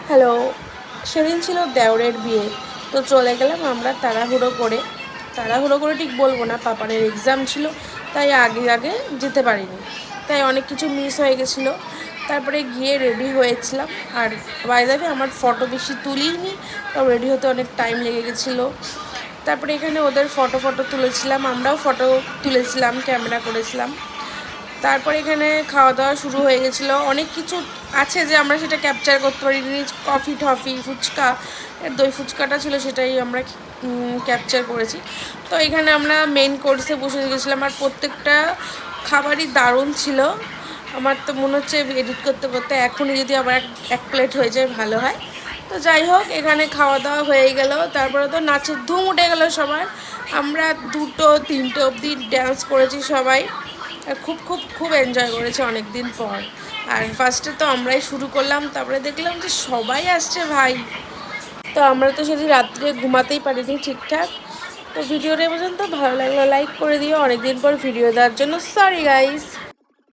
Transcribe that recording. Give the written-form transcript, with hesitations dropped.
Hello, সেদিন ছিল দেওরের বিয়ে। তো চলে গেলাম আমরা তাড়াহুড়ো করে ঠিক বলবো না, পাপানের এক্সাম ছিল, তাই আগে আগে যেতে পারিনি, তাই অনেক কিছু মিস হয়ে গেছিলো। তারপরে গিয়ে রেডি হয়েছিলাম। আর বাইরে আমার ফটো বেশি তুলিনি, তো রেডি হতে অনেক টাইম লেগে গেছিলো। তারপরে এখানে ওদের ফটো তুলেছিলাম, আমরাও ফটো তুলেছিলাম, ক্যামেরা করেছিলাম। তারপর এখানে খাওয়া দাওয়া শুরু হয়ে গেছিলো। অনেক কিছু আছে যে আমরা সেটা ক্যাপচার করতে পারিনি। কফি টফি ফুচকা, দই ফুচকাটা ছিল, সেটাই আমরা ক্যাপচার করেছি। তো এখানে আমরা মেন কোর্সে বসে গেছিলাম, আর প্রত্যেকটা খাবারই দারুণ ছিল। আমার তো মনে হচ্ছে এডিট করতে করতে এখনই যদি আবার এক প্লেট হয়ে যায় ভালো হয়। তো যাই হোক, এখানে খাওয়া দাওয়া হয়ে গেল। তারপরে তো নাচের ধুম উঠে গেল সবার। আমরা 2-3টে অবধি ড্যান্স করেছি সবাই, আর খুব খুব খুব এনজয় করেছি অনেক দিন পর। আর ফার্স্টে তো আমরাই শুরু করলাম, তারপরে দেখলাম যে সবাই আসছে ভাই। তো আমরা তো সেদিন রাত্রে ঘুমাতেই পারিনি ঠিকঠাক। তো ভিডিওটা পর্যন্ত ভালো লাগলো লাইক করে দিও, অনেকদিন পর ভিডিও দেওয়ার জন্য সরি গাইস।